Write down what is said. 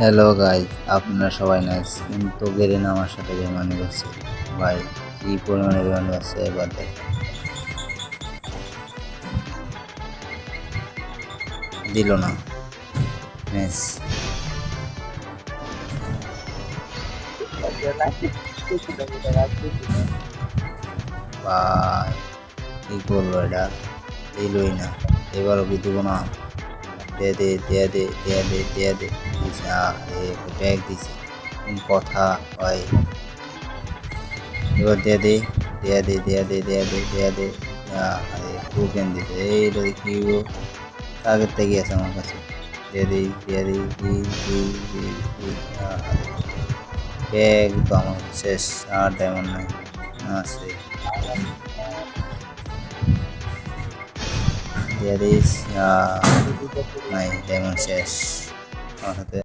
Hello guys, আপনারা সবাই nice, কিন্তু গেরিনা আমার সাথে বেমানি করছে। ভাই কি পরিমাণে বেমানি করছে এবার দেখেন। দিল না ম্যাচ। ভাই কি করবো, এটা দিলই না। এবারও কি দিব না? দে দে দে দে দে দে দে দে দিছে। ব্যাগ দিছে, কোন কথা ভাই। এবার দে দে দে দে দে দে দে দে দে দে। টোকেন দিছে, এইটা কি গো? আগের থেকে আছে আমার কাছে। দিয়ে দিই দিয়ে দিই দিই দিই দিই দিই। ব্যাগ তো আমার শেষ, আর ডায়মন্ড নাই আছে। দিয়ে দিস। নাই, ডায়মন্ড শেষ আমার হাতে।